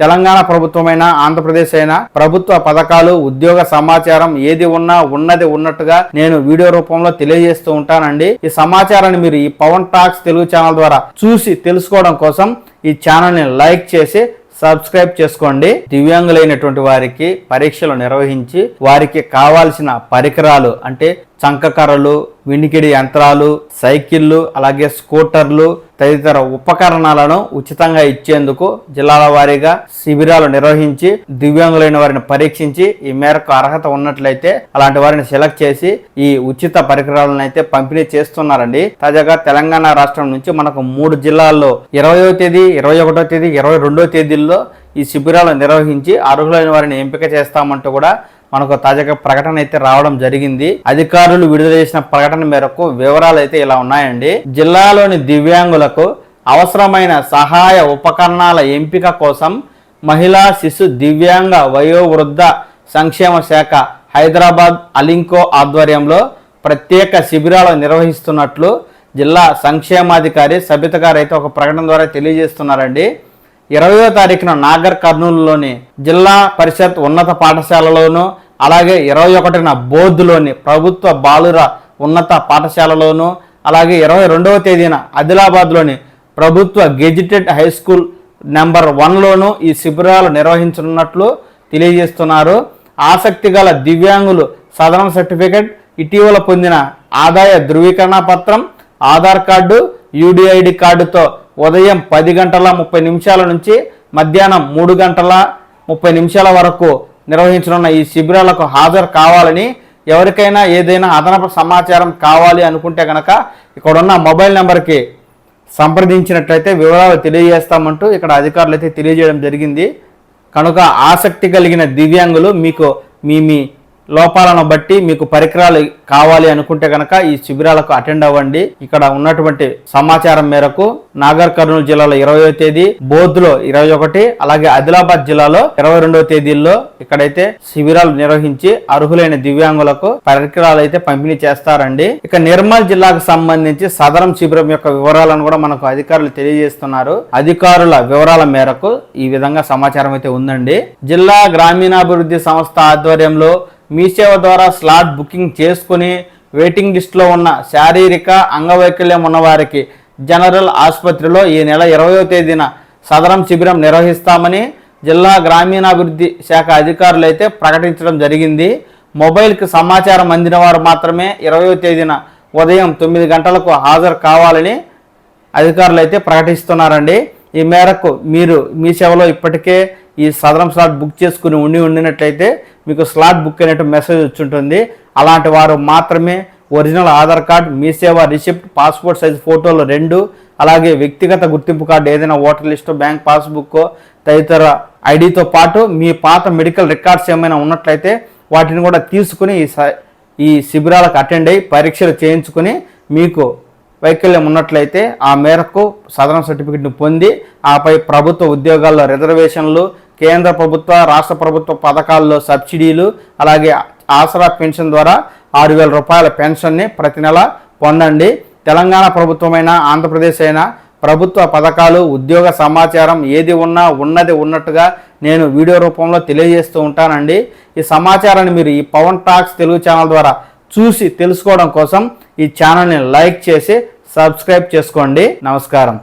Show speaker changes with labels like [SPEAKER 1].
[SPEAKER 1] తెలంగాణ ప్రభుత్వమైనా ఆంధ్రప్రదేశ్ అయినా ప్రభుత్వ పథకాలు ఉద్యోగ సమాచారం ఏది ఉన్నా ఉన్నది ఉన్నట్టుగా నేను వీడియో రూపంలో తెలియజేస్తూ ఉంటానండి. ఈ సమాచారాన్ని మీరు ఈ పవన్ టాక్స్ తెలుగు ఛానల్ ద్వారా చూసి తెలుసుకోవడం కోసం ఈ ఛానల్ ని లైక్ చేసి సబ్స్క్రైబ్ చేసుకోండి. దివ్యాంగులైనటువంటి వారికి పరీక్షలు నిర్వహించి వారికి కావాల్సిన పరికరాలు అంటే చంకకర్రలు, వినికిడి యంత్రాలు, సైకిళ్ళు, అలాగే స్కూటర్లు తదితర ఉపకరణాలను ఉచితంగా ఇచ్చేందుకు జిల్లాల వారీగా శిబిరాలు నిర్వహించి దివ్యాంగులైన వారిని పరీక్షించి ఈ మేరకు అర్హత ఉన్నట్లయితే అలాంటి వారిని సెలెక్ట్ చేసి ఈ ఉచిత పరికరాలను అయితే పంపిణీ చేస్తున్నారండి. తాజాగా తెలంగాణ రాష్ట్రం నుంచి మనకు 3 జిల్లాల్లో 20వ తేదీ, 21వ తేదీ, 22వ తేదీల్లో ఈ శిబిరాలు నిర్వహించి అర్హులైన వారిని ఎంపిక చేస్తామంటూ కూడా మనకు తాజాగా ప్రకటన అయితే రావడం జరిగింది. అధికారులు విడుదల చేసిన ప్రకటన మేరకు వివరాలు అయితే ఇలా ఉన్నాయండి. జిల్లాలోని దివ్యాంగులకు అవసరమైన సహాయ ఉపకరణాల ఎంపిక కోసం మహిళా శిశు దివ్యాంగ వయోవృద్ధ సంక్షేమ శాఖ హైదరాబాద్ అలింకో ఆధ్వర్యంలో ప్రత్యేక శిబిరాలు నిర్వహిస్తున్నట్లు జిల్లా సంక్షేమాధికారి సబిత గారు అయితే ఒక ప్రకటన ద్వారా తెలియజేస్తున్నారండి. 20వ తారీఖున నాగర్ కర్నూలులోని జిల్లా పరిషత్ ఉన్నత పాఠశాలలోను, అలాగే 21న బోధులోని ప్రభుత్వ బాలుర ఉన్నత పాఠశాలలోను, అలాగే 22వ తేదీన ఆదిలాబాద్లోని ప్రభుత్వ గెజిటెడ్ హై స్కూల్ నెంబర్ 1లోను ఈ శిబిరాలు నిర్వహించనున్నట్లు తెలియజేస్తున్నారు. ఆసక్తి గల దివ్యాంగులు సాధారణ సర్టిఫికెట్, ఇటీవల పొందిన ఆదాయ ధృవీకరణ పత్రం, ఆధార్ కార్డు, యూడిఐడి కార్డుతో ఉదయం 10 గంటల 30 నిమిషాల నుంచి మధ్యాహ్నం 3 గంటల 30 నిమిషాల వరకు నిర్వహించనున్న ఈ శిబిరాలకు హాజరు కావాలని, ఎవరికైనా ఏదైనా అదనపు సమాచారం కావాలి అనుకుంటే కనుక ఇక్కడున్న మొబైల్ నెంబర్కి సంప్రదించినట్లయితే వివరాలు తెలియజేస్తామంటూ ఇక్కడ అధికారులు అయితే తెలియజేయడం జరిగింది. కనుక ఆసక్తి కలిగిన దివ్యాంగులు మీకు మీ లోపాలను బట్టి మీకు పరికరాలు కావాలి అనుకుంటే కనుక ఈ శిబిరాలకు అటెండ్ అవ్వండి. ఇక్కడ ఉన్నటువంటి సమాచారం మేరకు నాగర్ కర్నూలు జిల్లాలో 20వ తేదీ, బోధ్లో 21, అలాగే ఆదిలాబాద్ జిల్లాలో 22వ తేదీల్లో ఇక్కడైతే శిబిరాలు నిర్వహించి అర్హులైన దివ్యాంగులకు పరికరాలు అయితే పంపిణీ చేస్తారండి. ఇక నిర్మల్ జిల్లాకు సంబంధించి సదరం శిబిరం యొక్క వివరాలను కూడా మనకు అధికారులు తెలియజేస్తున్నారు. అధికారుల వివరాల మేరకు ఈ విధంగా సమాచారం అయితే ఉందండి. జిల్లా గ్రామీణాభివృద్ధి సంస్థ ఆధ్వర్యంలో మీ సేవ ద్వారా స్లాట్ బుకింగ్ చేసుకుని వెయిటింగ్ లిస్టులో ఉన్న శారీరక అంగవైకల్యం ఉన్నవారికి జనరల్ ఆసుపత్రిలో ఈ నెల 20వ తేదీన సదరం శిబిరం నిర్వహిస్తామని జిల్లా గ్రామీణాభివృద్ధి శాఖ అధికారులు అయితే ప్రకటించడం జరిగింది. మొబైల్కి సమాచారం అందిన వారు మాత్రమే 20వ తేదీన ఉదయం 9 గంటలకు హాజరు కావాలని అధికారులు అయితే ప్రకటిస్తున్నారండి. ఈ మేరకు మీరు మీ సేవలో ఇప్పటికే ఈ సదరం స్లాట్ బుక్ చేసుకుని ఉండినట్లయితే మీకు స్లాట్ బుక్ అయినట్టు మెసేజ్ వచ్చుంటుంది. అలాంటి వారు మాత్రమే ఒరిజినల్ ఆధార్ కార్డ్, మీ సేవ రిసిప్ట్, పాస్పోర్ట్ సైజ్ ఫోటోలు 2, అలాగే వ్యక్తిగత గుర్తింపు కార్డు ఏదైనా ఓటర్ లిస్టు, బ్యాంక్ పాస్బుక్ తదితర ఐడితో పాటు మీ పాత మెడికల్ రికార్డ్స్ ఏమైనా ఉన్నట్లయితే వాటిని కూడా తీసుకుని ఈ శిబిరాలకు అటెండ్ అయ్యి పరీక్షలు చేయించుకుని మీకు వైకల్యం ఉన్నట్లయితే ఆ మేరకు సదరం సర్టిఫికెట్ను పొంది ఆపై ప్రభుత్వ ఉద్యోగాల్లో రిజర్వేషన్లు, కేంద్ర ప్రభుత్వ రాష్ట్ర ప్రభుత్వ పథకాల్లో సబ్సిడీలు, అలాగే ఆసరా పెన్షన్ ద్వారా 6,000 రూపాయల పెన్షన్ని ప్రతి నెల పొందండి. తెలంగాణ ప్రభుత్వమైనా ఆంధ్రప్రదేశ్ అయినా ప్రభుత్వ పథకాలు ఉద్యోగ సమాచారం ఏది ఉన్నా ఉన్నది ఉన్నట్టుగా నేను వీడియో రూపంలో తెలియజేస్తూ ఉంటానండి. ఈ సమాచారాన్ని మీరు ఈ పవన్ టాక్స్ తెలుగు ఛానల్ ద్వారా చూసి తెలుసుకోవడం కోసం ఈ ఛానల్ని లైక్ చేసి సబ్స్క్రైబ్ చేసుకోండి. నమస్కారం.